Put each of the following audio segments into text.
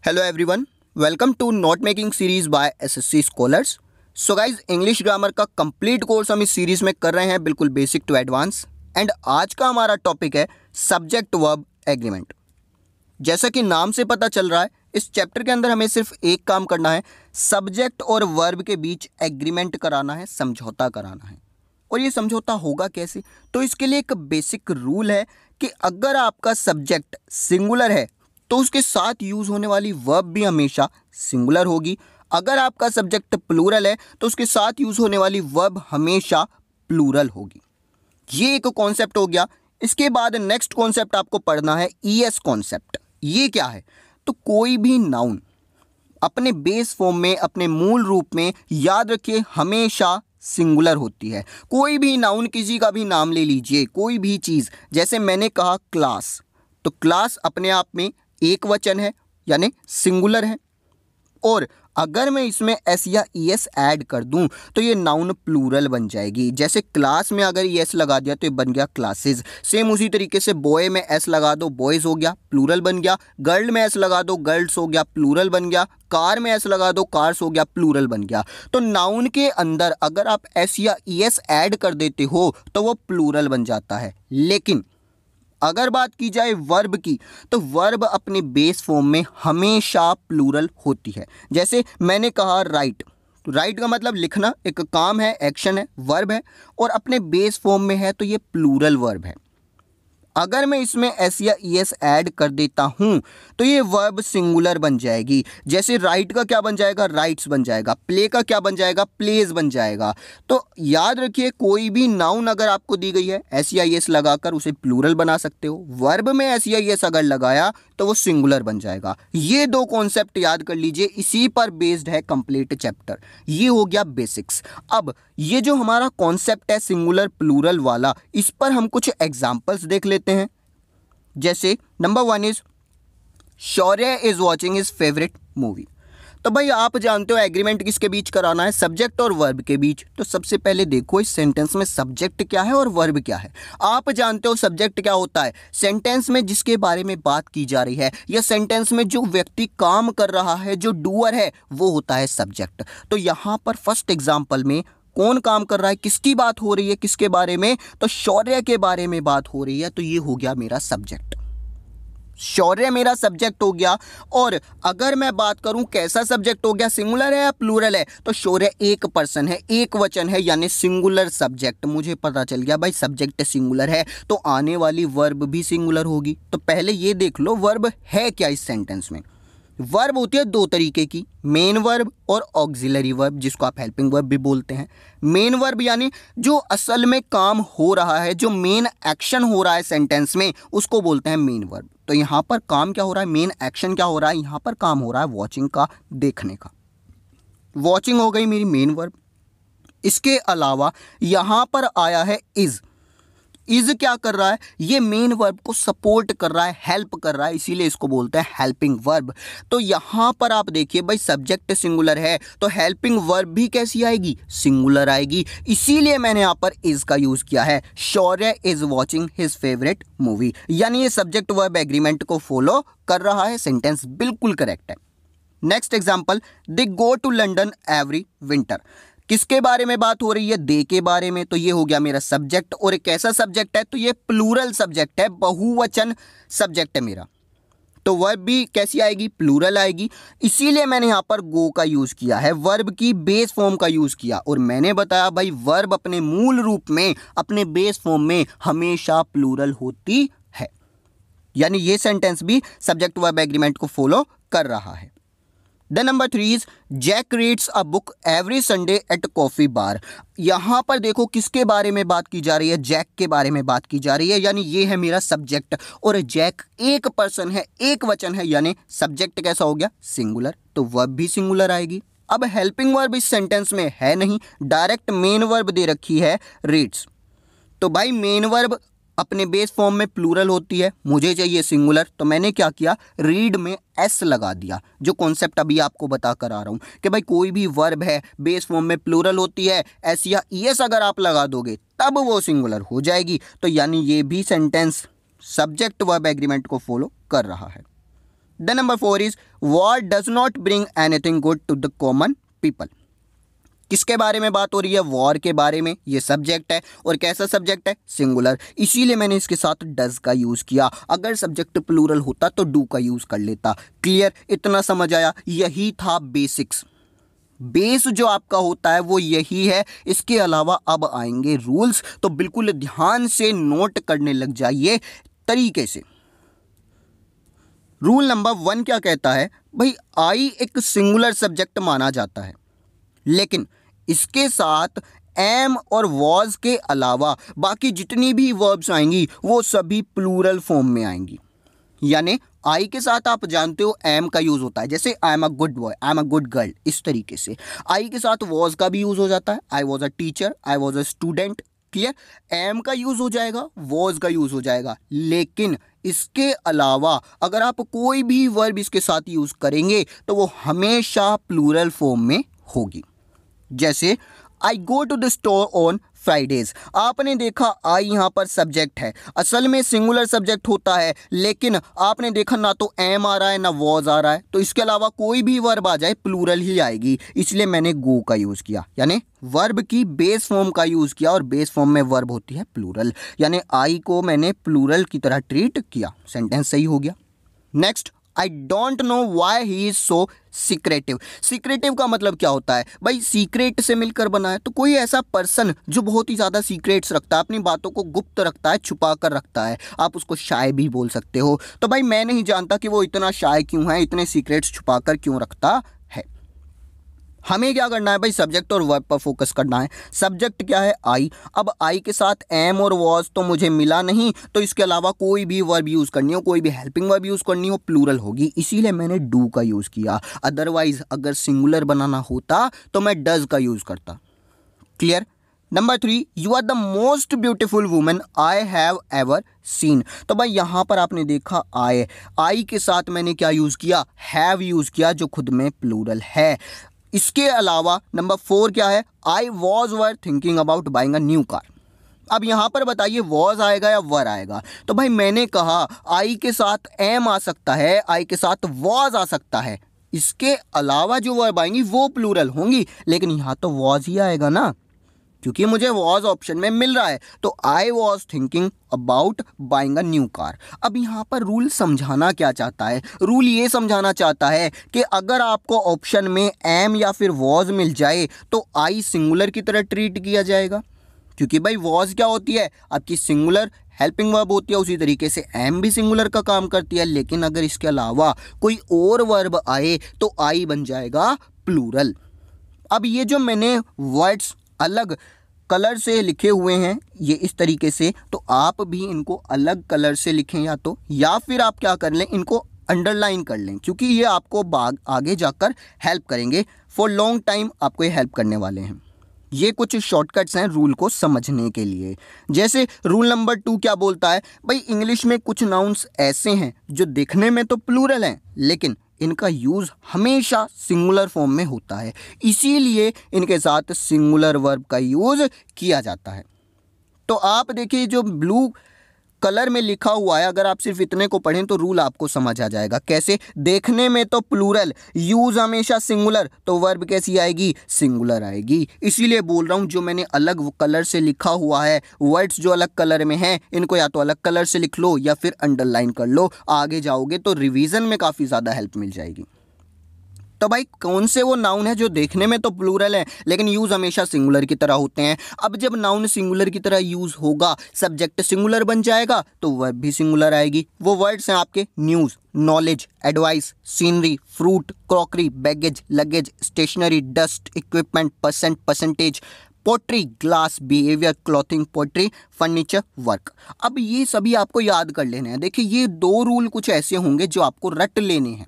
Hello everyone, welcome to note making series by SSC scholars. So guys, English grammar का complete course हम इस series में कर रहे हैं, बिल्कुल बेसिक टू एडवांस। एंड आज का हमारा टॉपिक है सब्जेक्ट वर्ब एग्रीमेंट। जैसा कि नाम से पता चल रहा है, इस चैप्टर के अंदर हमें सिर्फ एक काम करना है, सब्जेक्ट और वर्ब के बीच एग्रीमेंट कराना है, समझौता कराना है। और ये समझौता होगा कैसे? तो इसके लिए एक बेसिक रूल है कि अगर आपका सब्जेक्ट सिंगुलर है तो उसके साथ यूज होने वाली वर्ब भी हमेशा सिंगुलर होगी। अगर आपका सब्जेक्ट प्लूरल है तो उसके साथ यूज होने वाली वर्ब हमेशा प्लूरल होगी। ये एक कॉन्सेप्ट हो गया। इसके बाद नेक्स्ट कॉन्सेप्ट आपको पढ़ना है ईएस कॉन्सेप्ट। ये क्या है? तो कोई भी नाउन अपने बेस फॉर्म में, अपने मूल रूप में, याद रखिए, हमेशा सिंगुलर होती है। कोई भी नाउन, किसी का भी नाम ले लीजिए, कोई भी चीज़, जैसे मैंने कहा क्लास, तो क्लास अपने आप में एक वचन है, यानी सिंगुलर है। और अगर मैं इसमें एस या ईएस ऐड कर दूं तो ये नाउन प्लूरल बन जाएगी। जैसे क्लास में अगर ईएस लगा दिया तो ये बन गया क्लासेस। सेम उसी तरीके से बॉय में एस लगा दो, बॉयज़ हो गया, प्लूरल बन गया। गर्ल में एस लगा दो, गर्ल्स हो गया, प्लूरल बन गया। कार में एस लगा दो, कार्स हो गया, प्लूरल बन गया। तो नाउन के अंदर अगर आप एस या ईएस ऐड कर देते हो तो वो प्लूरल बन जाता है। लेकिन अगर बात की जाए वर्ब की, तो वर्ब अपने बेस फॉर्म में हमेशा प्लूरल होती है। जैसे मैंने कहा राइट, तो राइट का मतलब लिखना, एक काम है, एक्शन है, वर्ब है, और अपने बेस फॉर्म में है तो ये प्लूरल वर्ब है। अगर मैं इसमें एस या ईएस ऐड कर देता हूं तो ये वर्ब सिंगुलर बन जाएगी। जैसे राइट का क्या बन जाएगा? राइट्स बन जाएगा। प्ले का क्या बन जाएगा? प्लेज बन जाएगा। तो याद रखिए, कोई भी नाउन अगर आपको दी गई है, एस या ईएस लगाकर उसे प्लूरल बना सकते हो। वर्ब में एस या ईएस अगर लगाया तो वो सिंगुलर बन जाएगा। ये दो कॉन्सेप्ट याद कर लीजिए, इसी पर बेस्ड है कंप्लीट चैप्टर। ये हो गया बेसिक्स। अब ये जो हमारा कॉन्सेप्ट है सिंगुलर प्लूरल वाला, इस पर हम कुछ एग्जाम्पल्स देख लेते हैं। जैसे number 1 is Shaurya is watching his favourite movie. तो भाई आप जानते हो एग्रीमेंट किसके बीच कराना है? सब्जेक्ट और वर्ब के बीच। तो सबसे पहले देखो इस सेंटेंस में सब्जेक्ट क्या है और वर्ब क्या है। आप जानते हो सब्जेक्ट क्या होता है? सेंटेंस में जिसके बारे में बात की जा रही है, या सेंटेंस में जो व्यक्ति काम कर रहा है, जो डूअर है, वो होता है सब्जेक्ट। तो यहाँ पर फर्स्ट एग्जाम्पल में कौन काम कर रहा है, किसकी बात हो रही है, किसके बारे में? तो शौर्य के बारे में बात हो रही है। तो ये हो गया मेरा सब्जेक्ट, शौर्य मेरा सब्जेक्ट हो गया। और अगर मैं बात करूं कैसा सब्जेक्ट हो गया, सिंगुलर है या प्लूरल है? तो शौर्य एक पर्सन है, एक वचन है, यानी सिंगुलर सब्जेक्ट। मुझे पता चल गया भाई सब्जेक्ट सिंगुलर है तो आने वाली वर्ब भी सिंगुलर होगी। तो पहले ये देख लो वर्ब है क्या इस सेंटेंस में। वर्ब होती है दो तरीके की, मेन वर्ब और ऑक्सिलरी वर्ब, जिसको आप हेल्पिंग वर्ब भी बोलते हैं। मेन वर्ब यानी जो असल में काम हो रहा है, जो मेन एक्शन हो रहा है सेंटेंस में, उसको बोलते हैं मेन वर्ब। तो यहाँ पर काम क्या हो रहा है, मेन एक्शन क्या हो रहा है? यहाँ पर काम हो रहा है वॉचिंग का, देखने का। वॉचिंग हो गई मेरी मेन वर्ब। इसके अलावा यहाँ पर आया है इज। इज क्या कर रहा है? ये मेन वर्ब को सपोर्ट कर रहा है, हेल्प कर रहा है, इसीलिए इसको बोलते हैं हेल्पिंग वर्ब। तो यहाँ पर आप देखिए भाई सब्जेक्ट सिंगुलर है तो हेल्पिंग वर्ब भी कैसी आएगी? सिंगुलर आएगी। इसीलिए मैंने यहाँ पर इज का यूज किया है। Shaurya is watching his favourite movie, यानी ये सब्जेक्ट वर्ब एग्रीमेंट को फॉलो कर रहा है। सेंटेंस बिल्कुल करेक्ट है। Next example, they go to London every winter. किसके बारे में बात हो रही है? दे के बारे में। तो ये हो गया मेरा सब्जेक्ट। और एक कैसा सब्जेक्ट है? तो ये प्लूरल सब्जेक्ट है, बहुवचन सब्जेक्ट है मेरा। तो वर्ब भी कैसी आएगी? प्लूरल आएगी। इसीलिए मैंने यहाँ पर गो का यूज किया है, वर्ब की बेस फॉर्म का यूज किया। और मैंने बताया भाई वर्ब अपने मूल रूप में, अपने बेस फॉर्म में हमेशा प्लूरल होती है, यानी ये सेंटेंस भी सब्जेक्ट वर्ब एग्रीमेंट को फॉलो कर रहा है। Then number 3 is Jack reads a book every Sunday at coffee bar. यहाँ पर देखो किसके बारे में बात की जा रही है? जैक के बारे में बात की जा रही है, यानी ये है मेरा सब्जेक्ट। और जैक एक पर्सन है, एक वचन है, यानी सब्जेक्ट कैसा हो गया? सिंगुलर। तो वर्ब भी सिंगुलर आएगी। अब हेल्पिंग वर्ब इस सेंटेंस में है नहीं, डायरेक्ट मेन वर्ब दे रखी है रीड्स। तो भाई मेन वर्ब अपने बेस फॉर्म में प्लूरल होती है, मुझे चाहिए सिंगुलर। तो मैंने क्या किया? रीड में एस लगा दिया। जो कॉन्सेप्ट अभी आपको बता कर आ रहा हूँ कि भाई कोई भी वर्ब है बेस फॉर्म में प्लूरल होती है, एस या ईएस अगर आप लगा दोगे तब वो सिंगुलर हो जाएगी। तो यानी ये भी सेंटेंस सब्जेक्ट वर्ब एग्रीमेंट को फॉलो कर रहा है। Then number 4 is war does not bring anything good to the common people. किसके बारे में बात हो रही है? वॉर के बारे में। ये सब्जेक्ट है और कैसा सब्जेक्ट है? सिंगुलर, इसीलिए मैंने इसके साथ डज का यूज किया। अगर सब्जेक्ट प्लूरल होता तो डू का यूज कर लेता। क्लियर? इतना समझ आया? यही था बेसिक्स। बेस जो आपका होता है वो यही है। इसके अलावा अब आएंगे रूल्स, तो बिल्कुल ध्यान से नोट करने लग जाइए तरीके से। रूल नंबर 1 क्या कहता है? भाई आई एक सिंगुलर सब्जेक्ट माना जाता है, लेकिन इसके साथ एम और वॉज के अलावा बाकी जितनी भी वर्ब्स आएंगी वो सभी प्लूरल फॉर्म में आएंगी। यानी आई के साथ आप जानते हो एम का यूज होता है, जैसे I am a good boy, I am a good girl, इस तरीके से। आई के साथ वॉज का भी यूज हो जाता है, I was a teacher, I was a student. Clear? Am का यूज हो जाएगा, वॉज का यूज हो जाएगा, लेकिन इसके अलावा अगर आप कोई भी वर्ब इसके साथ यूज करेंगे तो वो हमेशा प्लूरल फॉर्म में होगी। जैसे I go to the store on Fridays. आपने देखा आई यहाँ पर सब्जेक्ट है, असल में सिंगुलर सब्जेक्ट होता है, लेकिन आपने देखा ना तो एम आ रहा है ना वॉज आ रहा है, तो इसके अलावा कोई भी वर्ब आ जाए प्लूरल ही आएगी, इसलिए मैंने गो का यूज किया। यानी वर्ब की बेस फॉर्म का यूज किया, और बेस फॉर्म में वर्ब होती है प्लूरल, यानी आई को मैंने प्लूरल की तरह ट्रीट किया। सेंटेंस सही हो गया। Next, I don't know why he is so secretive. Secretive का मतलब क्या होता है? भाई सीक्रेट से मिलकर बना है, तो कोई ऐसा पर्सन जो बहुत ही ज़्यादा सीक्रेट्स रखता है, अपनी बातों को गुप्त रखता है, छुपा कर रखता है, आप उसको शाय भी बोल सकते हो। तो भाई मैं नहीं जानता कि वो इतना शाय क्यों है, इतने सीक्रेट्स छुपा कर क्यों रखता है। हमें क्या करना है भाई? सब्जेक्ट और वर्ब पर फोकस करना है। सब्जेक्ट क्या है? आई। अब आई के साथ एम और वॉज तो मुझे मिला नहीं, तो इसके अलावा कोई भी वर्ब यूज़ करनी हो, कोई भी हेल्पिंग वर्ब यूज़ करनी हो, प्लूरल होगी, इसीलिए मैंने डू का यूज़ किया। अदरवाइज अगर सिंगुलर बनाना होता तो मैं डज का यूज़ करता। Clear? Number 3, you are the most beautiful woman I have ever seen. तो भाई यहाँ पर आपने देखा आई के साथ मैंने क्या यूज़ किया? हैव यूज़ किया, जो खुद में प्लूरल है। इसके अलावा नंबर 4 क्या है? I was were thinking about buying a new car. अब यहाँ पर बताइए वॉज आएगा या वर आएगा? तो भाई मैंने कहा आई के साथ एम आ सकता है, आई के साथ वॉज आ सकता है, इसके अलावा जो वर्ब आएंगी वो प्लूरल होंगी, लेकिन यहाँ तो वॉज ही आएगा ना, क्योंकि मुझे वॉज ऑप्शन में मिल रहा है। तो I was thinking about buying a new car. अब यहाँ पर रूल समझाना क्या चाहता है? रूल ये समझाना चाहता है कि अगर आपको ऑप्शन में एम या फिर वॉज मिल जाए तो आई सिंगुलर की तरह ट्रीट किया जाएगा, क्योंकि भाई वॉज क्या होती है? आपकी सिंगुलर हेल्पिंग वर्ब होती है, उसी तरीके से एम भी सिंगुलर का काम करती है। लेकिन अगर इसके अलावा कोई और वर्ब आए तो आई बन जाएगा प्लूरल। अब ये जो मैंने वर्ड्स अलग कलर से लिखे हुए हैं ये इस तरीके से, तो आप भी इनको अलग कलर से लिखें, या फिर आप क्या कर लें, इनको अंडरलाइन कर लें, क्योंकि ये आपको आगे जाकर हेल्प करेंगे। फॉर लॉन्ग टाइम आपको ये हेल्प करने वाले हैं। ये कुछ शॉर्टकट्स हैं रूल को समझने के लिए। जैसे रूल नंबर 2 क्या बोलता है? भाई इंग्लिश में कुछ नाउन्स ऐसे हैं जो दिखने में तो प्लूरल हैं, लेकिन इनका यूज़ हमेशा सिंगुलर फॉर्म में होता है, इसीलिए इनके साथ सिंगुलर वर्ब का यूज़ किया जाता है। तो आप देखिए जो ब्लू कलर में लिखा हुआ है, अगर आप सिर्फ इतने को पढ़ें तो रूल आपको समझ आ जाएगा। कैसे? देखने में तो प्लूरल, यूज़ हमेशा सिंगुलर, तो वर्ब कैसी आएगी? सिंगुलर आएगी। इसीलिए बोल रहा हूँ जो मैंने अलग कलर से लिखा हुआ है, वर्ड्स जो अलग कलर में हैं, इनको या तो अलग कलर से लिख लो या फिर अंडरलाइन कर लो। आगे जाओगे तो रिवीजन में काफ़ी ज़्यादा हेल्प मिल जाएगी। तो भाई कौन से वो नाउन है जो देखने में तो प्लूरल है लेकिन यूज़ हमेशा सिंगुलर की तरह होते हैं? अब जब नाउन सिंगुलर की तरह यूज़ होगा, सब्जेक्ट सिंगुलर बन जाएगा, तो वर्ब भी सिंगुलर आएगी। वो वर्ड्स हैं आपके news, knowledge, advice, scenery, fruit, crockery, baggage, luggage, stationery, dust, equipment, percent, percentage, poetry, glass, behaviour, clothing, poetry, furniture, work. अब ये सभी आपको याद कर लेने हैं। देखिए ये 2 रूल कुछ ऐसे होंगे जो आपको रट लेने हैं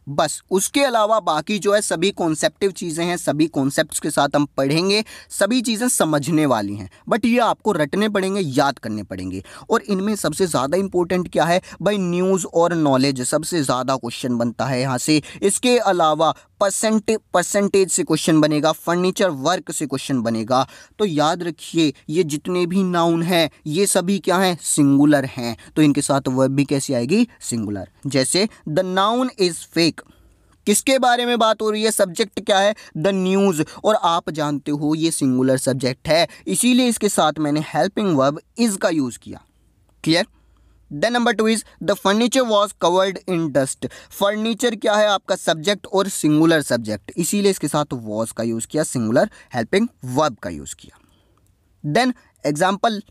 बस। उसके अलावा बाकी जो है सभी कॉन्सेप्टिव चीज़ें हैं, सभी कॉन्सेप्ट्स के साथ हम पढ़ेंगे, सभी चीज़ें समझने वाली हैं, बट ये आपको रटने पड़ेंगे, याद करने पड़ेंगे। और इनमें सबसे ज़्यादा इंपॉर्टेंट क्या है भाई? न्यूज़ और नॉलेज, सबसे ज़्यादा क्वेश्चन बनता है यहाँ से। इसके अलावा परसेंटेज से क्वेश्चन बनेगा, फर्नीचर वर्क से क्वेश्चन बनेगा। तो याद रखिए ये जितने भी नाउन हैं ये सभी क्या हैं, सिंगुलर हैं, तो इनके साथ वर्ब भी कैसी आएगी, सिंगुलर। जैसे द नाउन इज फेक, किसके बारे में बात हो रही है, सब्जेक्ट क्या है, द न्यूज़, और आप जानते हो ये सिंगुलर सब्जेक्ट है, इसीलिए इसके साथ मैंने हेल्पिंग वर्ब इज का यूज किया। Clear. Then number 2 is the furniture was covered in dust. Furniture क्या है आपका सब्जेक्ट और सिंगुलर सब्जेक्ट, इसीलिए इसके साथ वॉज का यूज किया, सिंगुलर हेल्पिंग वर्ब का यूज किया। देन एग्जाम्पल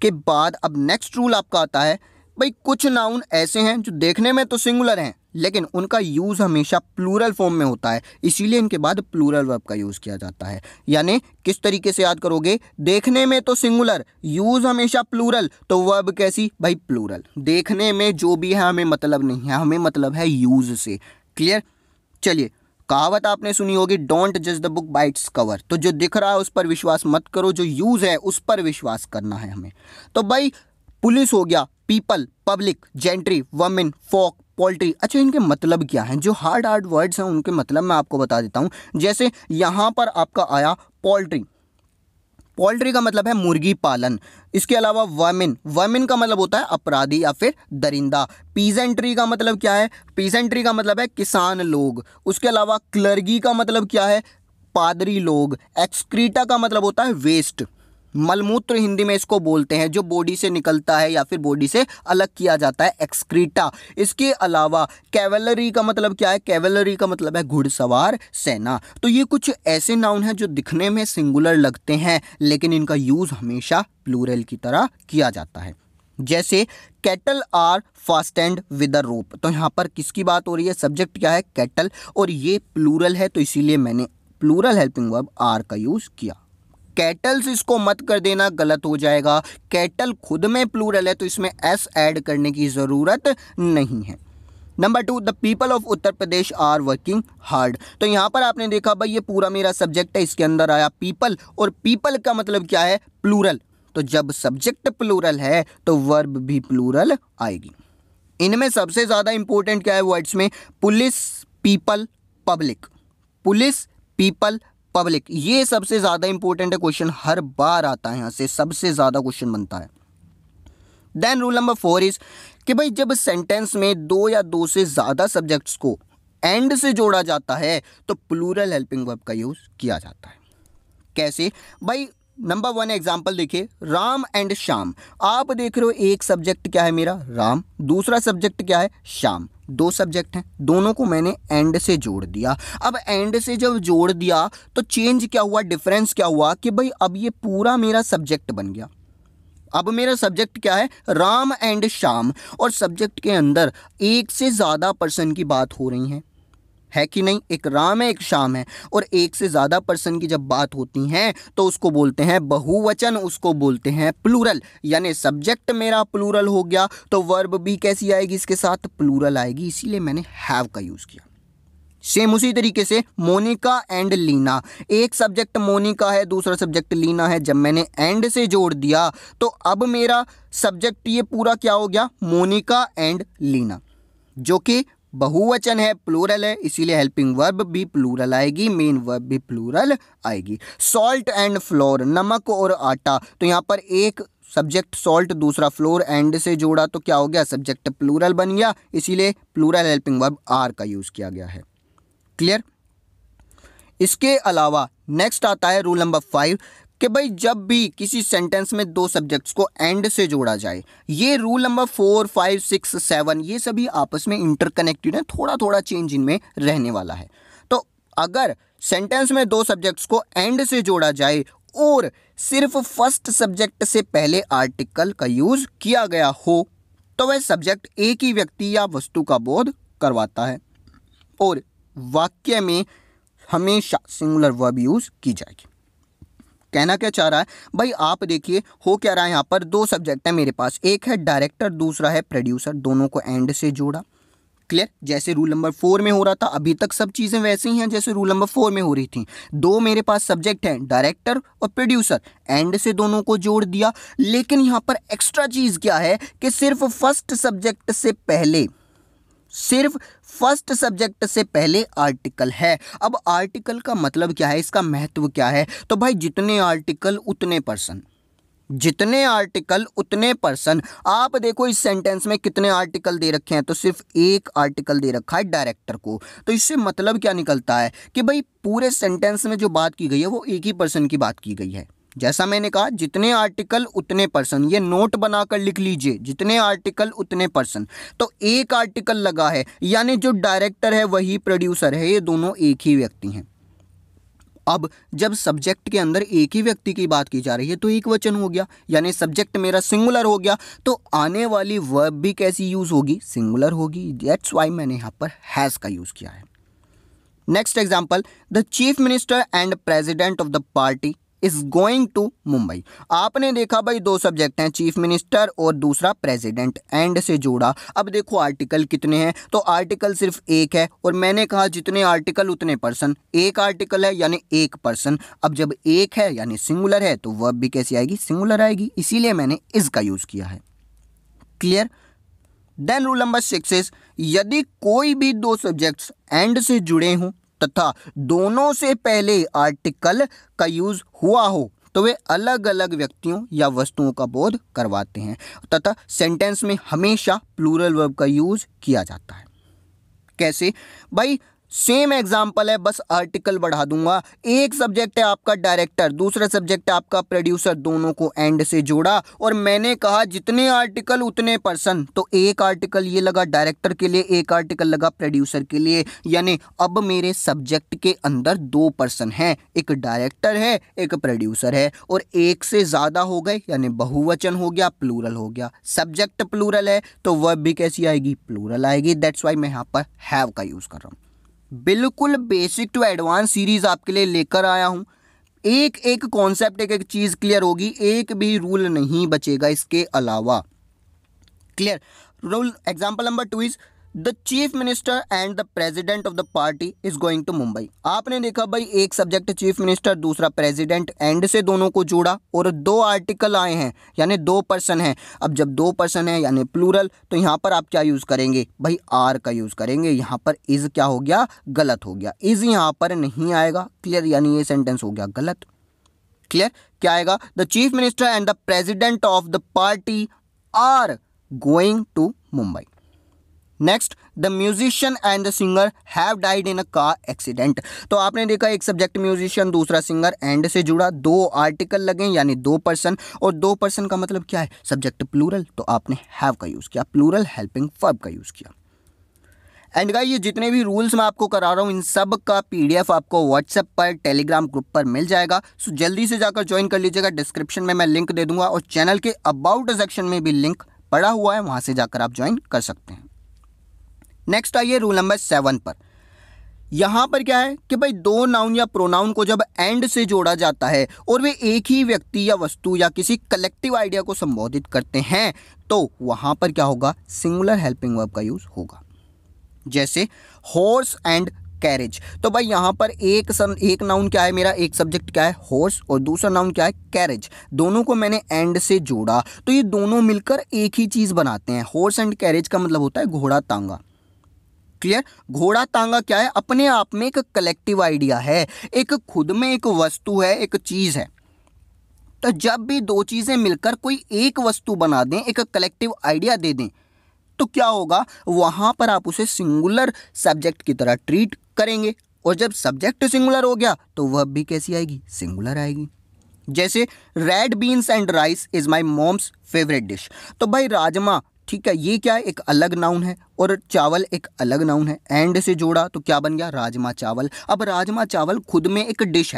के बाद अब नेक्स्ट रूल आपका आता है, भाई कुछ नाउन ऐसे हैं जो देखने में तो सिंगुलर हैं लेकिन उनका यूज हमेशा प्लूरल फॉर्म में होता है, इसीलिए इनके बाद प्लूरल वर्ब का यूज किया जाता है। यानी किस तरीके से याद करोगे, देखने में तो सिंगुलर, यूज हमेशा प्लूरल, तो वर्ब कैसी, भाई प्लूरल। देखने में जो भी है हमें मतलब नहीं है, हमें मतलब है यूज से। क्लियर। चलिए, कहावत आपने सुनी होगी, डोंट जज the book by its cover, तो जो दिख रहा है उस पर विश्वास मत करो, जो यूज है उस पर विश्वास करना है हमें। तो भाई पुलिस हो गया, पीपल, पब्लिक, जेंट्री, वमेन, फोक, पोल्ट्री। अच्छा, इनके मतलब क्या हैं, जो हार्ड वर्ड्स हैं उनके मतलब मैं आपको बता देता हूं। जैसे यहां पर आपका आया पोल्ट्री, पोल्ट्री का मतलब है मुर्गी पालन। इसके अलावा वमेन, वमेन का मतलब होता है अपराधी या फिर दरिंदा। पीजेंट्री का मतलब क्या है, पीजेंट्री का मतलब है किसान लोग। उसके अलावा क्लर्गी का मतलब क्या है, पादरी लोग। एक्सक्रीटा का मतलब होता है वेस्ट, मलमूत्र हिंदी में इसको बोलते हैं, जो बॉडी से निकलता है या फिर बॉडी से अलग किया जाता है, एक्सक्रीटा। इसके अलावा कैवलरी का मतलब क्या है, कैवलरी का मतलब है घुड़सवार सेना। तो ये कुछ ऐसे नाउन हैं जो दिखने में सिंगुलर लगते हैं लेकिन इनका यूज हमेशा प्लूरल की तरह किया जाता है। जैसे cattle are fastened with a rope, तो यहाँ पर किसकी बात हो रही है, सब्जेक्ट क्या है, कैटल, और ये प्लूरल है तो इसीलिए मैंने प्लूरल हेल्पिंग वर्ब आर का यूज किया। कैटल्स इसको मत कर देना, गलत हो जाएगा। कैटल खुद में प्लूरल है तो इसमें एस ऐड करने की ज़रूरत नहीं है। Number 2, the people of Uttar Pradesh are working hard. तो यहाँ पर आपने देखा भाई ये पूरा मेरा सब्जेक्ट है, इसके अंदर आया पीपल, और पीपल का मतलब क्या है, प्लूरल। तो जब सब्जेक्ट प्लूरल है तो वर्ब भी प्लूरल आएगी। इनमें सबसे ज़्यादा इंपॉर्टेंट क्या है वर्ड्स में, police, people, public. Police, people, public, ये सबसे ज़्यादा इंपॉर्टेंट है, क्वेश्चन हर बार आता है, यहाँ से सबसे ज़्यादा क्वेश्चन बनता है। देन रूल नंबर 4 इज कि भाई जब सेंटेंस में 2 या 2 से ज़्यादा सब्जेक्ट्स को एंड से जोड़ा जाता है तो प्लूरल हेल्पिंग वर्ब का यूज़ किया जाता है। कैसे भाई, नंबर 1 एग्जाम्पल देखिए, राम एंड श्याम। आप देख रहे हो एक सब्जेक्ट क्या है मेरा, राम, दूसरा सब्जेक्ट क्या है, श्याम। 2 सब्जेक्ट हैं, दोनों को मैंने एंड से जोड़ दिया। अब एंड से जब जोड़ दिया तो चेंज क्या हुआ, डिफरेंस क्या हुआ कि भाई अब ये पूरा मेरा सब्जेक्ट बन गया। अब मेरा सब्जेक्ट क्या है, राम एंड श्याम, और सब्जेक्ट के अंदर एक से ज़्यादा पर्सन की बात हो रही है कि नहीं, एक राम है एक श्याम है, और एक से ज़्यादा पर्सन की जब बात होती हैं तो उसको बोलते हैं बहुवचन, उसको बोलते हैं प्लूरल। यानी सब्जेक्ट मेरा प्लूरल हो गया तो वर्ब भी कैसी आएगी, इसके साथ प्लूरल आएगी, इसीलिए मैंने हैव का यूज़ किया। सेम उसी तरीके से मोनिका एंड लीना, एक सब्जेक्ट मोनिका है दूसरा सब्जेक्ट लीना है, जब मैंने एंड से जोड़ दिया तो अब मेरा सब्जेक्ट ये पूरा क्या हो गया, मोनिका एंड लीना, जो कि बहुवचन है, प्लूरल है, इसीलिए हेल्पिंग वर्ब भी प्लूरल आएगी, मेन वर्ब भी प्लूरल आएगी। सॉल्ट एंड फ्लोर, नमक और आटा, तो यहाँ पर एक सब्जेक्ट सॉल्ट दूसरा फ्लोर एंड से जोड़ा तो क्या हो गया, सब्जेक्ट प्लूरल बन गया, इसीलिए प्लूरल हेल्पिंग वर्ब आर का यूज़ किया गया है। क्लियर। इसके अलावा नेक्स्ट आता है रूल नंबर 5 कि भाई जब भी किसी सेंटेंस में 2 सब्जेक्ट्स को एंड से जोड़ा जाए, ये रूल नंबर 4, 5, 6, 7 ये सभी आपस में इंटरकनेक्टेड है, थोड़ा थोड़ा चेंज इनमें रहने वाला है। तो अगर सेंटेंस में 2 सब्जेक्ट्स को एंड से जोड़ा जाए और सिर्फ फर्स्ट सब्जेक्ट से पहले आर्टिकल का यूज किया गया हो तो वह सब्जेक्ट एक ही व्यक्ति या वस्तु का बोध करवाता है और वाक्य में हमेशा सिंगुलर वर्ब यूज की जाएगी। कहना क्या चाह रहा है भाई, आप देखिए हो क्या रहा है, यहाँ पर 2 सब्जेक्ट है मेरे पास, एक है डायरेक्टर दूसरा है प्रोड्यूसर, दोनों को एंड से जोड़ा। क्लियर। जैसे रूल नंबर 4 में हो रहा था, अभी तक सब चीज़ें वैसे ही हैं जैसे रूल नंबर 4 में हो रही थी। 2 मेरे पास सब्जेक्ट हैं, डायरेक्टर और प्रोड्यूसर, एंड से दोनों को जोड़ दिया। लेकिन यहाँ पर एक्स्ट्रा चीज़ क्या है कि सिर्फ फर्स्ट सब्जेक्ट से पहले सिर्फ फर्स्ट सब्जेक्ट से पहले आर्टिकल है। अब आर्टिकल का मतलब क्या है, इसका महत्व क्या है? तो भाई जितने आर्टिकल उतने पर्सन, जितने आर्टिकल उतने पर्सन। आप देखो इस सेंटेंस में कितने आर्टिकल दे रखे हैं, तो सिर्फ एक आर्टिकल दे रखा है डायरेक्टर को। तो इससे मतलब क्या निकलता है कि भाई पूरे सेंटेंस में जो बात की गई है वो एक ही पर्सन की बात की गई है। जैसा मैंने कहा जितने आर्टिकल उतने पर्सन, ये नोट बनाकर लिख लीजिए, जितने आर्टिकल उतने पर्सन। तो एक आर्टिकल लगा है यानी जो डायरेक्टर है वही प्रोड्यूसर है, ये दोनों एक ही व्यक्ति हैं। अब जब सब्जेक्ट के अंदर एक ही व्यक्ति की बात की जा रही है तो एक वचन हो गया, यानी सब्जेक्ट मेरा सिंगुलर हो गया, तो आने वाली वर्ब भी कैसी यूज होगी, सिंगुलर होगी। दैट्स वाई मैंने यहाँ पर हैज का यूज किया है। Next example, the chief minister and president of the party is going to Mumbai. आपने देखा भाई दो सब्जेक्ट हैं, चीफ मिनिस्टर और दूसरा प्रेसिडेंट, एंड से जोड़ा। अब देखो आर्टिकल कितने हैं, तो आर्टिकल सिर्फ एक है, और मैंने कहा जितने आर्टिकल उतने पर्सन। एक आर्टिकल है यानी एक पर्सन। अब जब एक है यानी सिंगुलर है तो वर्ब भी कैसी आएगी, सिंगुलर आएगी, इसीलिए मैंने इज का यूज किया है। Clear? Then rule number 6 is, यदि कोई भी दो सब्जेक्ट्स एंड से जुड़े हों तथा दोनों से पहले आर्टिकल का यूज हुआ हो तो वे अलग अलग व्यक्तियों या वस्तुओं का बोध करवाते हैं, तथा सेंटेंस में हमेशा प्लूरल वर्ब का यूज किया जाता है। कैसे भाई? सेम एग्जाम्पल है, बस आर्टिकल बढ़ा दूंगा। एक सब्जेक्ट है आपका डायरेक्टर, दूसरा सब्जेक्ट है आपका प्रोड्यूसर, दोनों को एंड से जोड़ा और मैंने कहा जितने आर्टिकल उतने पर्सन। तो एक आर्टिकल ये लगा डायरेक्टर के लिए, एक आर्टिकल लगा प्रोड्यूसर के लिए, यानी अब मेरे सब्जेक्ट के अंदर दो पर्सन हैं, एक डायरेक्टर है एक प्रोड्यूसर है, और एक से ज़्यादा हो गए यानी बहुवचन हो गया, प्लूरल हो गया। सब्जेक्ट प्लूरल है तो वर्ब भी कैसी आएगी, प्लूरल आएगी। दैट्स वाई मैं यहाँ पर हैव का यूज़ कर रहा हूँ। बिल्कुल बेसिक टू एडवांस सीरीज आपके लिए लेकर आया हूं। एक एक कॉन्सेप्ट, एक एक चीज क्लियर होगी, एक भी रूल नहीं बचेगा इसके अलावा। Clear? Rule example number 2 is, the chief minister and the president of the party is going to Mumbai. आपने देखा भाई एक सब्जेक्ट चीफ मिनिस्टर, दूसरा प्रेसिडेंट, एंड से दोनों को जोड़ा और दो आर्टिकल आए हैं यानी दो पर्सन हैं। अब जब दो पर्सन है यानी प्लूरल, तो यहाँ पर आप क्या यूज करेंगे भाई, आर का यूज करेंगे। यहाँ पर इज क्या हो गया, गलत हो गया, इज यहाँ पर नहीं आएगा। क्लियर? यानी ये सेंटेंस हो गया गलत। क्लियर? क्या आएगा, the chief minister and the president of the party are going to Mumbai. Next, the musician and the singer have died in a car accident. तो आपने देखा एक सब्जेक्ट म्यूजिशियन, दूसरा सिंगर, एंड से जुड़ा, दो आर्टिकल लगे यानी दो पर्सन, और दो पर्सन का मतलब क्या है, सब्जेक्ट प्लूरल, तो आपने हैव का यूज किया, प्लूरल हेल्पिंग वर्ब का यूज किया। एंड गाइस ये जितने भी रूल्स मैं आपको करा रहा हूँ इन सब का पीडीएफ आपको व्हाट्सएप पर, टेलीग्राम ग्रुप पर मिल जाएगा। सो जल्दी से जाकर ज्वाइन कर लीजिएगा। डिस्क्रिप्शन में मैं लिंक दे दूंगा और चैनल के अबाउट सेक्शन में भी लिंक पड़ा हुआ है, वहां से जाकर आप ज्वाइन कर सकते हैं। नेक्स्ट आइए रूल नंबर 7 पर। यहां पर क्या है कि भाई दो नाउन या प्रोनाउन को जब एंड से जोड़ा जाता है और वे एक ही व्यक्ति या वस्तु या किसी कलेक्टिव आइडिया को संबोधित करते हैं तो वहां पर क्या होगा, सिंगुलर हेल्पिंग वर्ब का यूज होगा। जैसे हॉर्स एंड कैरेज। तो भाई यहाँ पर एक नाउन क्या है मेरा, एक सब्जेक्ट क्या है हॉर्स और दूसरा नाउन क्या है कैरेज। दोनों को मैंने एंड से जोड़ा तो ये दोनों मिलकर एक ही चीज बनाते हैं। हॉर्स एंड कैरेज का मतलब होता है घोड़ा तांगा। क्लियर? घोड़ा तांगा क्या है, अपने आप में एक कलेक्टिव आइडिया है, एक खुद में एक वस्तु है, एक चीज है। तो जब भी दो चीजें मिलकर कोई एक वस्तु बना दें, एक कलेक्टिव आइडिया दे दें, तो क्या होगा, वहां पर आप उसे सिंगुलर सब्जेक्ट की तरह ट्रीट करेंगे। और जब सब्जेक्ट सिंगुलर हो गया तो वर्ब भी कैसी आएगी, सिंगुलर आएगी। जैसे red beans and rice is my mom's favourite dish. तो भाई राजमा, ठीक है, ये क्या है, एक अलग नाउन है, और चावल एक अलग नाउन है, एंड से जोड़ा तो क्या बन गया, राजमा चावल। अब राजमा चावल खुद में एक डिश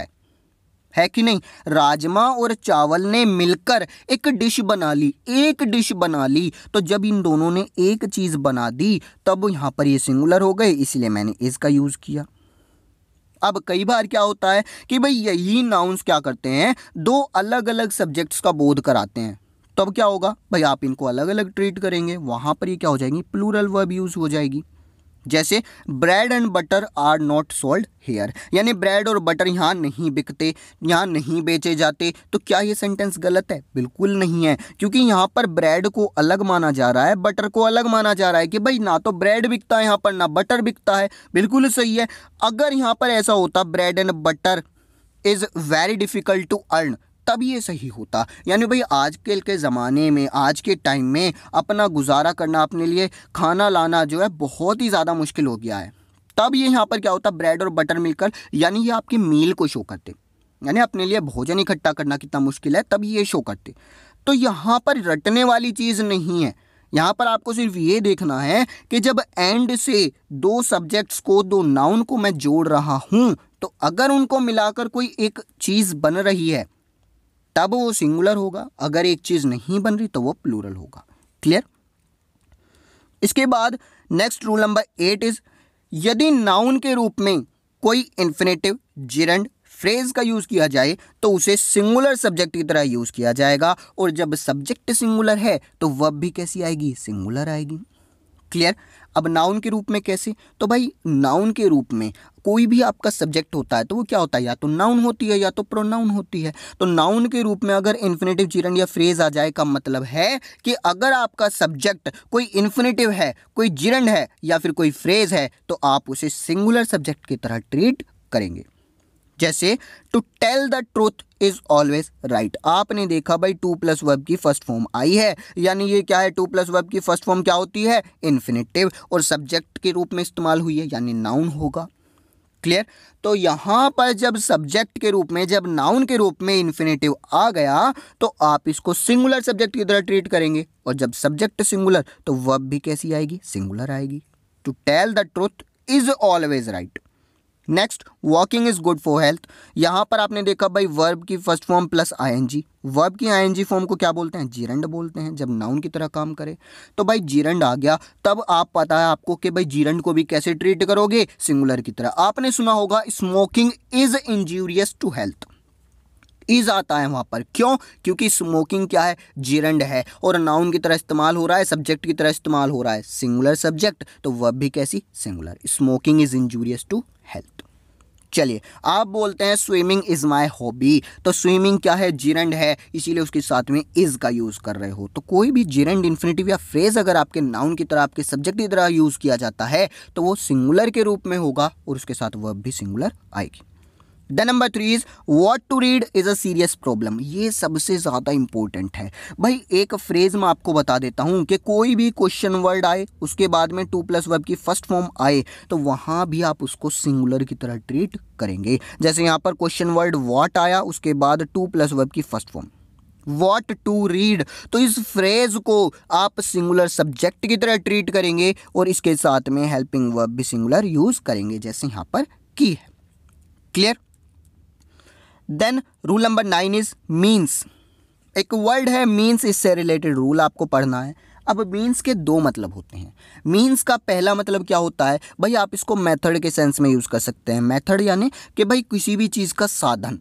है कि नहीं? राजमा और चावल ने मिलकर एक डिश बना ली, एक डिश बना ली। तो जब इन दोनों ने एक चीज बना दी तब यहां पर ये सिंगुलर हो गए, इसलिए मैंने इज का यूज किया। अब कई बार क्या होता है कि भाई यही नाउन्स क्या करते हैं, दो अलग अलग सब्जेक्ट्स का बोध कराते हैं। तब क्या होगा भाई, आप इनको अलग अलग ट्रीट करेंगे, वहां पर ये क्या हो जाएंगी, प्लूरल वर्ब यूज हो जाएगी। जैसे bread and butter are not sold here, यानी ब्रेड और बटर यहाँ नहीं बिकते, यहाँ नहीं बेचे जाते। तो क्या ये सेंटेंस गलत है? बिल्कुल नहीं है, क्योंकि यहाँ पर ब्रेड को अलग माना जा रहा है, बटर को अलग माना जा रहा है कि भाई ना तो ब्रेड बिकता है यहाँ पर, ना बटर बिकता है। बिल्कुल सही है। अगर यहाँ पर ऐसा होता bread and butter is very difficult to earn, तब ये सही होता। यानी भाई आजकल के ज़माने में, आज के टाइम में अपना गुजारा करना, अपने लिए खाना लाना जो है बहुत ही ज़्यादा मुश्किल हो गया है। तब ये यहाँ पर क्या होता, ब्रेड और बटर मिलकर, यानी ये आपकी मील को शो करते, यानी अपने लिए भोजन इकट्ठा करना कितना मुश्किल है, तब ये शो करते। तो यहाँ पर रटने वाली चीज़ नहीं है। यहाँ पर आपको सिर्फ ये देखना है कि जब एंड से दो सब्जेक्ट्स को, दो नाउन को मैं जोड़ रहा हूँ, तो अगर उनको मिलाकर कोई एक चीज़ बन रही है तब वो सिंगुलर होगा, अगर एक चीज़ नहीं बन रही तो वो प्लूरल होगा। क्लियर? इसके बाद नेक्स्ट रूल नंबर 8 इज, यदि नाउन के रूप में कोई इन्फिनेटिव, जिरंड, फ्रेज का यूज़ किया जाए तो उसे सिंगुलर सब्जेक्ट की तरह यूज़ किया जाएगा, और जब सब्जेक्ट सिंगुलर है तो वर्ब भी कैसी आएगी? सिंगुलर आएगी। क्लियर? अब नाउन के रूप में कैसे? तो भाई नाउन के रूप में कोई भी आपका सब्जेक्ट होता है तो वो क्या होता है, या तो नाउन होती है या तो प्रोनाउन होती है। तो नाउन के रूप में अगर इन्फिनेटिव, जिरंड या फ्रेज आ जाए का मतलब है कि अगर आपका सब्जेक्ट कोई इन्फिनेटिव है, कोई जिरंड है या फिर कोई फ्रेज है, तो आप उसे सिंगुलर सब्जेक्ट की तरह ट्रीट करेंगे। जैसे to tell the truth is always right. आपने देखा भाई टू प्लस वर्ब की फर्स्ट फॉर्म आई है, यानी ये क्या है, टू प्लस वर्ब की फर्स्ट फॉर्म क्या होती है? इन्फिनेटिव, और सब्जेक्ट के रूप में इस्तेमाल हुई है, यानी नाउन होगा। क्लियर? तो यहाँ पर जब सब्जेक्ट के रूप में, जब नाउन के रूप में इन्फिनेटिव आ गया तो आप इसको सिंगुलर सब्जेक्ट की तरह ट्रीट करेंगे, और जब सब्जेक्ट सिंगुलर तो वर्ब भी कैसी आएगी? सिंगुलर आएगी। To tell the truth is always right. Next, walking is good for health. यहाँ पर आपने देखा भाई वर्ब की first form plus ING. Verb की आईएनजी फॉर्म को क्या बोलते हैं? जिरंड बोलते हैं, जब नाउन की तरह काम करे। तो भाई जिरंड आ गया, तब आप पता है आपको कि भाई जिरंड को भी कैसे ट्रीट करोगे? सिंगुलर की तरह। आपने सुना होगा smoking is injurious to health. Is आता है वहाँ पर, क्यों? क्योंकि स्मोकिंग क्या है? जिरंड है, और नाउन की तरह इस्तेमाल हो रहा है, सब्जेक्ट की तरह इस्तेमाल हो रहा है, सिंगुलर सब्जेक्ट, तो वर्ब भी कैसी? Singular. Smoking is injurious to health. चलिए, आप बोलते हैं स्विमिंग इज माय हॉबी, तो स्विमिंग क्या है? जिरंड है, इसीलिए उसके साथ में इज का यूज कर रहे हो। तो कोई भी जिरंड, इन्फिनेटिव या फ्रेज अगर आपके नाउन की तरह, आपके सब्जेक्ट की तरह यूज किया जाता है तो वो सिंगुलर के रूप में होगा, और उसके साथ वर्ब भी सिंगुलर आएगी। Then number 3 is what to read is a serious problem. ये सबसे ज़्यादा इंपॉर्टेंट है भाई। एक फ्रेज में आपको बता देता हूँ कि कोई भी क्वेश्चन वर्ड आए, उसके बाद में टू प्लस वर्ब की फर्स्ट फॉर्म आए, तो वहाँ भी आप उसको सिंगुलर की तरह ट्रीट करेंगे। जैसे यहाँ पर क्वेश्चन वर्ड व्हाट आया, उसके बाद टू प्लस वर्ब की first form what to read, तो इस फ्रेज को आप सिंगुलर सब्जेक्ट की तरह ट्रीट करेंगे, और इसके साथ में हेल्पिंग वर्ब भी सिंगुलर यूज़ करेंगे, जैसे यहाँ पर की है। Clear? Then rule number 9 is means. एक वर्ड है मीन्स, इससे रिलेटेड रूल आपको पढ़ना है। अब मीन्स के दो मतलब होते हैं। मीन्स का पहला मतलब क्या होता है भाई, आप इसको मेथड के सेंस में यूज़ कर सकते हैं। मेथड यानी कि भाई किसी भी चीज़ का साधन,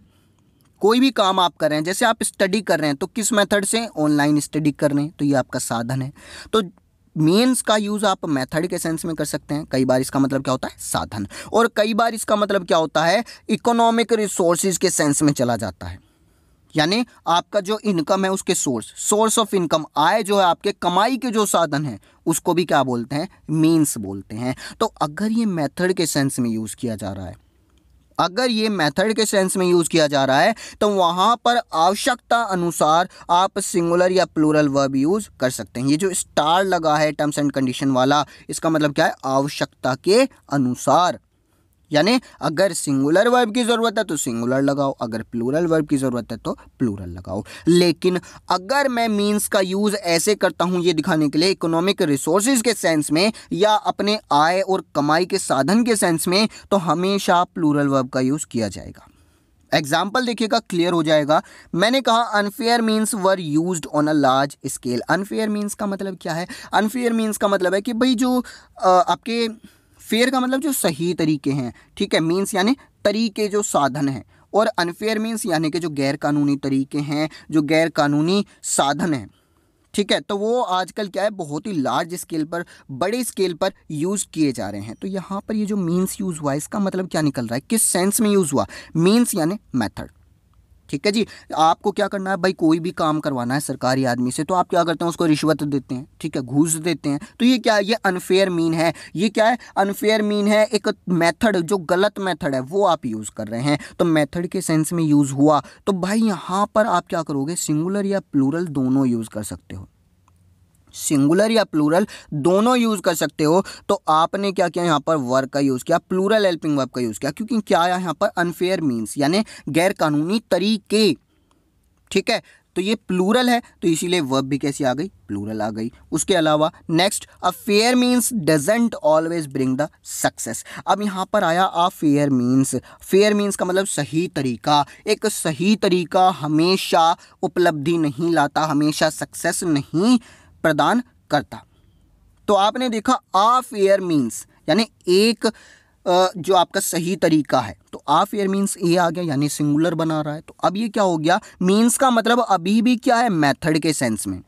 कोई भी काम आप कर रहे हैं, जैसे आप स्टडी कर रहे हैं तो किस मेथड से? ऑनलाइन स्टडी कर रहे हैं, तो ये आपका साधन है। तो मीन्स का यूज़ आप मेथड के सेंस में कर सकते हैं। कई बार इसका मतलब क्या होता है? साधन, और कई बार इसका मतलब क्या होता है? इकोनॉमिक रिसोर्सेज के सेंस में चला जाता है। यानी आपका जो इनकम है उसके सोर्स ऑफ इनकम, आय जो है आपके कमाई के जो साधन हैं, उसको भी क्या बोलते हैं? मीन्स बोलते हैं। तो अगर ये मेथड के सेंस में यूज़ किया जा रहा है, अगर ये मेथड के सेंस में यूज़ किया जा रहा है, तो वहाँ पर आवश्यकता अनुसार आप सिंगुलर या प्लूरल वर्ब यूज़ कर सकते हैं। ये जो स्टार लगा है टर्म्स एंड कंडीशन वाला, इसका मतलब क्या है? आवश्यकता के अनुसार। यानी अगर सिंगुलर वर्ब की ज़रूरत है तो सिंगुलर लगाओ, अगर प्लूरल वर्ब की ज़रूरत है तो प्लूरल लगाओ। लेकिन अगर मैं मीन्स का यूज़ ऐसे करता हूँ ये दिखाने के लिए, इकोनॉमिक रिसोर्सेज के सेंस में या अपने आय और कमाई के साधन के सेंस में, तो हमेशा प्लूरल वर्ब का यूज़ किया जाएगा। एग्जाम्पल देखिएगा, क्लियर हो जाएगा। मैंने कहा unfair means were used on a large scale. Unfair means का मतलब क्या है? अनफेयर मीन्स का मतलब है कि भाई जो आपके, फेयर का मतलब जो सही तरीके हैं, ठीक है, मीन्स यानी तरीके, जो साधन हैं, और अनफेयर मीन्स यानी कि जो गैर कानूनी तरीके हैं, जो गैर कानूनी साधन हैं। ठीक है, तो वो आजकल क्या है, बहुत ही लार्ज स्केल पर, बड़े स्केल पर यूज़ किए जा रहे हैं। तो यहाँ पर ये जो मीन्स यूज़ हुआ, इसका मतलब क्या निकल रहा है, किस सेंस में यूज़ हुआ, मीन्स यानी मेथड। ठीक है जी, आपको क्या करना है भाई, कोई भी काम करवाना है सरकारी आदमी से, तो आप क्या करते हैं, उसको रिश्वत देते हैं, ठीक है, घूस देते हैं। तो ये क्या है, ये अनफेयर मीन है। ये क्या है, अनफेयर मीन है, एक मेथड जो गलत मेथड है वो आप यूज़ कर रहे हैं। तो मेथड के सेंस में यूज़ हुआ, तो भाई यहाँ पर आप क्या करोगे, सिंगुलर या प्लूरल दोनों यूज़ कर सकते हो, सिंगुलर या प्लूरल दोनों यूज कर सकते हो। तो आपने क्या किया, यहाँ पर वर्ब का यूज किया, प्लूरल हेल्पिंग वर्ब का यूज किया, क्योंकि क्या आया यहाँ पर, अनफेयर मीन्स यानी गैर कानूनी तरीके। ठीक है, तो ये प्लूरल है, तो इसीलिए वर्ब भी कैसी आ गई, प्लूरल आ गई। उसके अलावा next, a fair means doesn't always bring the success. अब यहाँ पर आया a fair means, fair means का मतलब सही तरीका। एक सही तरीका हमेशा उपलब्धि नहीं लाता, हमेशा सक्सेस नहीं प्रदान करता। तो आपने देखा आ फेयर मीन्स यानी एक जो आपका सही तरीका है, तो आ फेयर मीन्स ए आ गया यानी सिंगुलर बना रहा है। तो अब ये क्या हो गया, मीन्स का मतलब अभी भी क्या है, मेथड के सेंस में।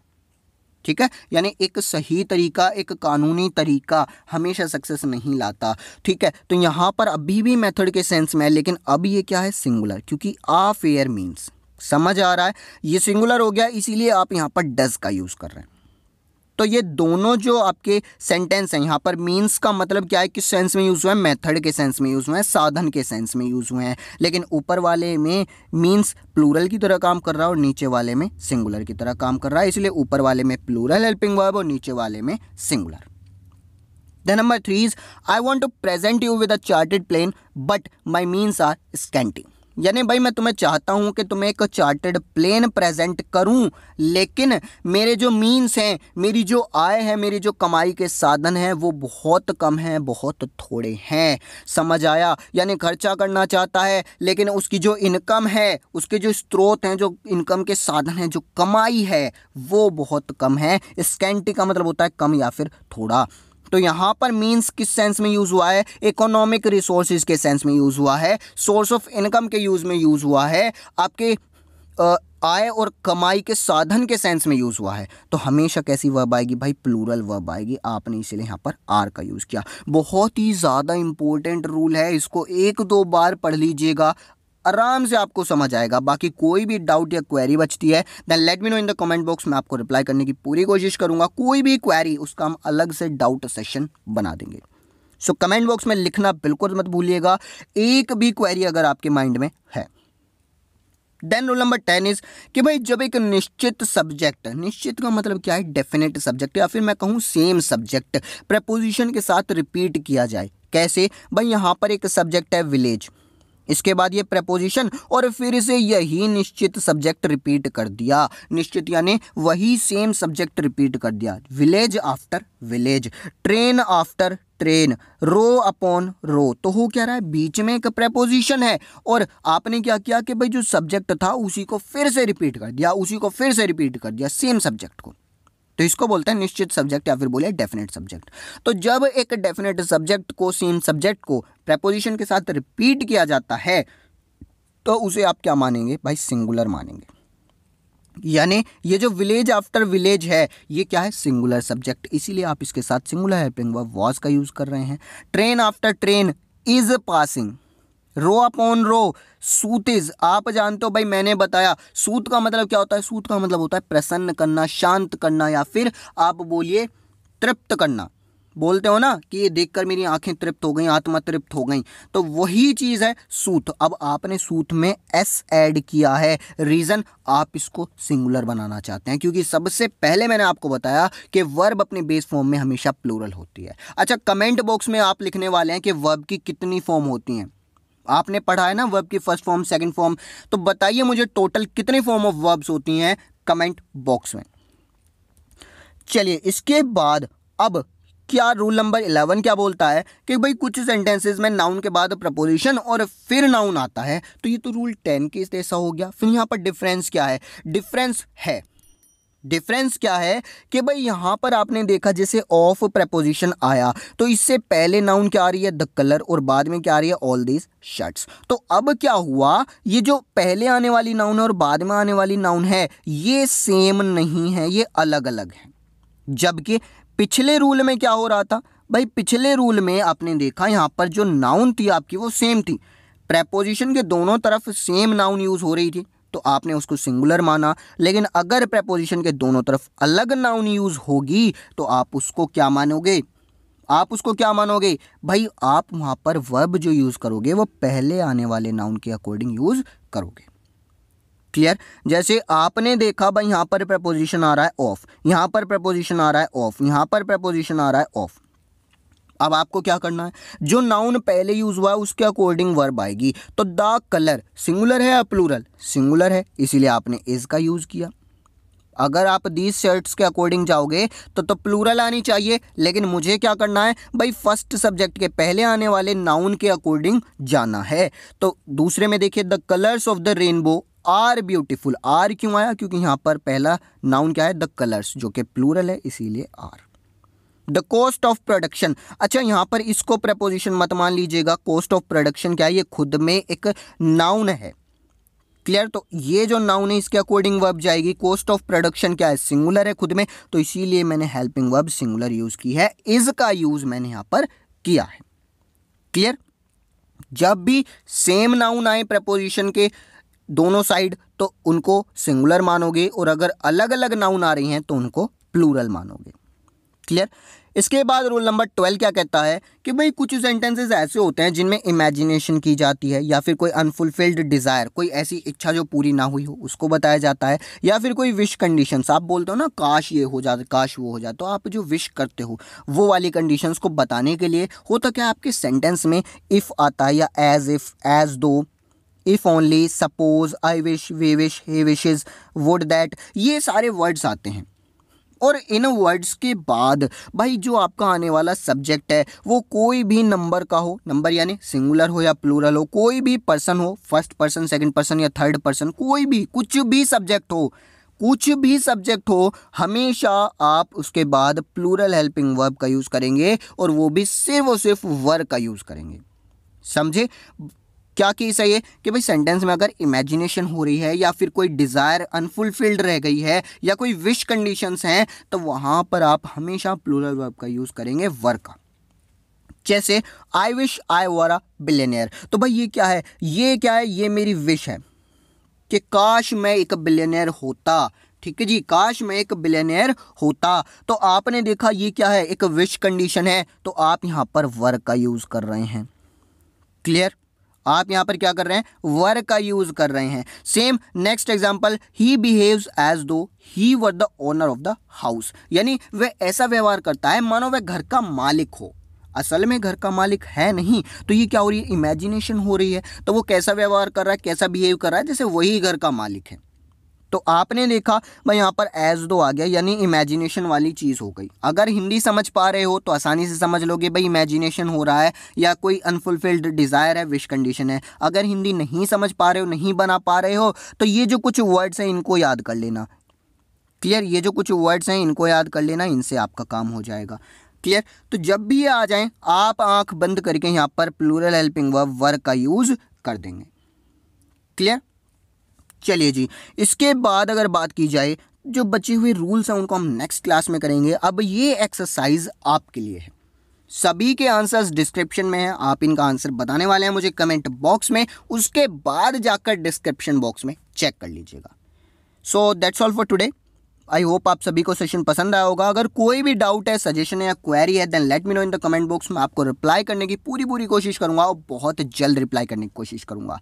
ठीक है, यानी एक सही तरीका, एक कानूनी तरीका हमेशा सक्सेस नहीं लाता। ठीक है, तो यहाँ पर अभी भी मेथड के सेंस में है, लेकिन अब ये क्या है, सिंगुलर, क्योंकि आ फेयर मीन्स, समझ आ रहा है, ये सिंगुलर हो गया, इसीलिए आप यहाँ पर डज का यूज कर रहे हैं। तो ये दोनों जो आपके सेंटेंस हैं, यहाँ पर मीन्स का मतलब क्या है, किस सेंस में यूज़ हुआ है, मेथड के सेंस में यूज़ हुए हैं, साधन के सेंस में यूज़ हुए हैं। लेकिन ऊपर वाले में मीन्स प्लूरल की तरह काम कर रहा है और नीचे वाले में सिंगुलर की तरह काम कर रहा है, इसलिए ऊपर वाले में प्लूरल हेल्पिंग वर्ब और नीचे वाले में singular. The number 3 is, I want to present you with a chartered plane but my means are scanty. यानी भाई मैं तुम्हें चाहता हूं कि तुम्हें एक चार्टेड प्लेन प्रेजेंट करूं, लेकिन मेरे जो मीन्स हैं, मेरी जो आय है, मेरी जो कमाई के साधन हैं वो बहुत कम हैं, बहुत थोड़े हैं। समझ आया, यानी खर्चा करना चाहता है लेकिन उसकी जो इनकम है, उसके जो स्रोत हैं, जो इनकम के साधन हैं, जो कमाई है वो बहुत कम है। स्कैंटी का मतलब होता है कम या फिर थोड़ा। तो यहाँ पर मीन्स किस सेंस में यूज हुआ है, इकोनॉमिक रिसोर्सेज के सेंस में यूज हुआ है, सोर्स ऑफ इनकम के यूज में यूज हुआ है, आपके आय और कमाई के साधन के सेंस में यूज हुआ है। तो हमेशा कैसी वर्ब आएगी भाई, प्लूरल वर्ब आएगी। आपने इसीलिए यहाँ पर आर का यूज किया। बहुत ही ज़्यादा इंपॉर्टेंट रूल है, इसको 1-2 बार पढ़ लीजिएगा, आराम से आपको समझ आएगा। बाकी कोई भी डाउट या क्वेरी बचती है then let me know in the comment box, मैं आपको रिप्लाई करने की पूरी कोशिश करूंगा। कोई भी क्वेरी, उसका हम अलग से डाउट सेशन बना देंगे। सो कमेंट बॉक्स में लिखना बिल्कुल मत भूलिएगा, एक भी क्वेरी अगर आपके माइंड में है। देन रूल नंबर 10 इज कि भाई जब एक निश्चित सब्जेक्ट, निश्चित का मतलब क्या है, डेफिनेट सब्जेक्ट या फिर मैं कहूँ सेम सब्जेक्ट प्रेपोजिशन के साथ रिपीट किया जाए। कैसे भाई, यहाँ पर एक सब्जेक्ट है विलेज, इसके बाद ये प्रेपोजिशन और फिर से यही निश्चित सब्जेक्ट रिपीट कर दिया। निश्चित यानी वही सेम सब्जेक्ट रिपीट कर दिया। Village after village, train after train, रो अपॉन रो। तो हो क्या रहा है, बीच में एक प्रेपोजिशन है और आपने क्या किया कि भाई जो सब्जेक्ट था उसी को फिर से रिपीट कर दिया, उसी को फिर से रिपीट कर दिया, सेम सब्जेक्ट को। तो इसको बोलते हैं निश्चित सब्जेक्ट या फिर बोले डेफिनेट सब्जेक्ट। तो जब एक डेफिनेट सब्जेक्ट को, सेम सब्जेक्ट को प्रेपोजिशन के साथ रिपीट किया जाता है तो उसे आप क्या मानेंगे भाई, सिंगुलर मानेंगे। यानी ये जो विलेज आफ्टर विलेज है ये क्या है, सिंगुलर सब्जेक्ट, इसीलिए आप इसके साथ सिंगुलर हेल्पिंग वर्ब वाज का यूज कर रहे हैं। Train after train is passing, row upon row, suit is, आप जानते हो भाई, मैंने बताया सूत का मतलब क्या होता है, सूत का मतलब होता है प्रसन्न करना, शांत करना, या फिर आप बोलिए तृप्त करना। बोलते हो ना कि ये देखकर मेरी आंखें तृप्त हो गई, आत्मा तृप्त हो गई, तो वही चीज है सूत। अब आपने सूत में एस ऐड किया है, रीजन आप इसको सिंगुलर बनाना चाहते हैं, क्योंकि सबसे पहले मैंने आपको बताया कि वर्ब अपने बेस फॉर्म में हमेशा प्लूरल होती है। अच्छा, कमेंट बॉक्स में आप लिखने वाले हैं कि वर्ब की कितनी फॉर्म होती हैं। आपने पढ़ा है ना वर्ब की फर्स्ट फॉर्म, सेकंड फॉर्म, तो बताइए मुझे टोटल कितनी फॉर्म ऑफ वर्ब्स होती हैं कमेंट बॉक्स में। चलिए इसके बाद अब क्या रूल नंबर 11 क्या बोलता है कि भाई कुछ सेंटेंसेस में नाउन के बाद प्रपोजिशन और फिर नाउन आता है। तो ये तो रूल 10 के जैसा हो गया। फिर यहाँ पर डिफरेंस क्या है, डिफरेंस है डिफरेंस क्या है कि भाई यहाँ पर आपने देखा जैसे ऑफ प्रेपोजिशन आया तो इससे पहले नाउन क्या आ रही है, द कलर, और बाद में क्या आ रही है, ऑल दीज शर्ट्स। तो अब क्या हुआ, ये जो पहले आने वाली नाउन है और बाद में आने वाली नाउन है ये सेम नहीं है, ये अलग अलग है। जबकि पिछले रूल में क्या हो रहा था भाई, पिछले रूल में आपने देखा यहाँ पर जो नाउन थी आपकी वो सेम थी, प्रेपोजिशन के दोनों तरफ सेम नाउन यूज हो रही थी तो आपने उसको सिंगुलर माना। लेकिन अगर प्रेपोजिशन के दोनों तरफ अलग नाउन यूज होगी तो आप उसको क्या मानोगे, आप उसको क्या मानोगे भाई, आप वहां पर वर्ब जो यूज करोगे वो पहले आने वाले नाउन के अकॉर्डिंग यूज करोगे। क्लियर। जैसे आपने देखा भाई यहाँ पर प्रेपोजिशन आ रहा है ऑफ, यहाँ पर प्रेपोजिशन आ रहा है ऑफ, यहाँ पर प्रेपोजिशन आ रहा है ऑफ। अब आपको क्या करना है, जो नाउन पहले यूज हुआ है उसके अकॉर्डिंग वर्ब आएगी। तो द कलर सिंगुलर है या प्लूरल, सिंगुलर है, इसीलिए आपने इज का यूज किया। अगर आप दीज शर्ट्स के अकॉर्डिंग जाओगे तो प्लूरल आनी चाहिए, लेकिन मुझे क्या करना है भाई, फर्स्ट सब्जेक्ट के पहले आने वाले नाउन के अकॉर्डिंग जाना है। तो दूसरे में देखिए, the colours of the rainbow are beautiful. Are क्यों आया, क्योंकि यहाँ पर पहला नाउन क्या है, द कलर्स, जो कि प्लूरल है, इसीलिए are. The cost of production, अच्छा यहाँ पर इसको प्रेपोजिशन मत मान लीजिएगा, कॉस्ट ऑफ प्रोडक्शन क्या है, ये खुद में एक नाउन है। क्लियर। तो ये जो नाउन है इसके अकॉर्डिंग वर्ब जाएगी। कॉस्ट ऑफ प्रोडक्शन क्या है, सिंगुलर है खुद में, तो इसीलिए मैंने हेल्पिंग वर्ब सिंगुलर यूज की है, इज का यूज मैंने यहाँ पर किया है। क्लियर। जब भी सेम नाउन आए प्रेपोजिशन के दोनों साइड तो उनको सिंगुलर मानोगे, और अगर अलग अलग नाउन आ रही हैं तो उनको प्लूरल मानोगे। क्लियर। इसके बाद रूल नंबर 12 क्या कहता है कि भाई कुछ सेंटेंसेस ऐसे होते हैं जिनमें इमेजिनेशन की जाती है, या फिर कोई अनफुलफिल्ड डिज़ायर, कोई ऐसी इच्छा जो पूरी ना हुई हो उसको बताया जाता है, या फिर कोई विश कंडीशंस, आप बोलते हो ना काश ये हो जाए, काश वो हो जाए, तो आप जो विश करते हो वो वाली कंडीशंस को बताने के लिए होता क्या, आपके सेंटेंस में इफ़ आता है, या as if, as though, if only, suppose, I wish, we wish, he wishes, would that, ये सारे वर्ड्स आते हैं। और इन वर्ड्स के बाद भाई जो आपका आने वाला सब्जेक्ट है वो कोई भी नंबर का हो, नंबर यानी सिंगुलर हो या प्लूरल हो, कोई भी पर्सन हो, फर्स्ट पर्सन, सेकंड पर्सन या थर्ड पर्सन, कोई भी, कुछ भी सब्जेक्ट हो, कुछ भी सब्जेक्ट हो, हमेशा आप उसके बाद प्लूरल हेल्पिंग वर्ब का यूज़ करेंगे, और वो भी सिर्फ और सिर्फ वर्ब का यूज़ करेंगे। समझे क्या केस है ये कि भाई सेंटेंस में अगर इमेजिनेशन हो रही है, या फिर कोई डिज़ायर अनफुलफिल्ड रह गई है, या कोई विश कंडीशंस हैं, तो वहां पर आप हमेशा प्लूरल वर्ब का यूज़ करेंगे, वर का। जैसे I wish I were a billionaire, तो भाई ये क्या है, ये क्या है, ये मेरी विश है कि काश मैं एक बिलियनियर होता। ठीक है जी, काश मैं एक बिलियनियर होता। तो आपने देखा ये क्या है, एक विश कंडीशन है, तो आप यहां पर वर का यूज़ कर रहे हैं। क्लियर। आप यहां पर क्या कर रहे हैं, वर का यूज कर रहे हैं। Same next example, he behaves as though he were the owner of the house, यानी वह ऐसा व्यवहार करता है मानो वह घर का मालिक हो, असल में घर का मालिक है नहीं। तो ये क्या हो रही है, इमेजिनेशन हो रही है। तो वो कैसा व्यवहार कर रहा है, कैसा बिहेव कर रहा है, जैसे वही घर का मालिक है। तो आपने देखा भाई यहाँ पर एज दो आ गया, यानी इमेजिनेशन वाली चीज़ हो गई। अगर हिंदी समझ पा रहे हो तो आसानी से समझ लोगे भाई इमेजिनेशन हो रहा है, या कोई अनफुलफिल्ड डिज़ायर है, विश कंडीशन है। अगर हिंदी नहीं समझ पा रहे हो, नहीं बना पा रहे हो, तो ये जो कुछ वर्ड्स हैं इनको याद कर लेना। क्लियर। ये जो कुछ वर्ड्स हैं इनको याद कर लेना, इनसे आपका काम हो जाएगा। क्लियर। तो जब भी ये आ जाएं आप आंख बंद करके यहाँ पर प्लूरल हेल्पिंग वर्ब वर का यूज कर देंगे। क्लियर। चलिए जी, इसके बाद अगर बात की जाए जो बचे हुए रूल्स हैं उनको हम नेक्स्ट क्लास में करेंगे। अब ये एक्सरसाइज आपके लिए है, सभी के आंसर्स डिस्क्रिप्शन में है, आप इनका आंसर बताने वाले हैं मुझे कमेंट बॉक्स में, उसके बाद जाकर डिस्क्रिप्शन बॉक्स में चेक कर लीजिएगा। So that's all for today. I hope आप सभी को सेशन पसंद आया होगा। अगर कोई भी डाउट है, सजेशन है या क्वेरी है, then let me know in the comment box में। आपको रिप्लाई करने की पूरी कोशिश करूंगा, और बहुत जल्द रिप्लाई करने की कोशिश करूंगा।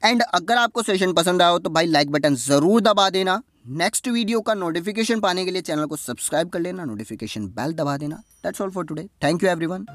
एंड अगर आपको सेशन पसंद आया हो तो भाई लाइक बटन ज़रूर दबा देना। नेक्स्ट वीडियो का नोटिफिकेशन पाने के लिए चैनल को सब्सक्राइब कर लेना, नोटिफिकेशन बेल दबा देना। That's all for today. Thank you everyone.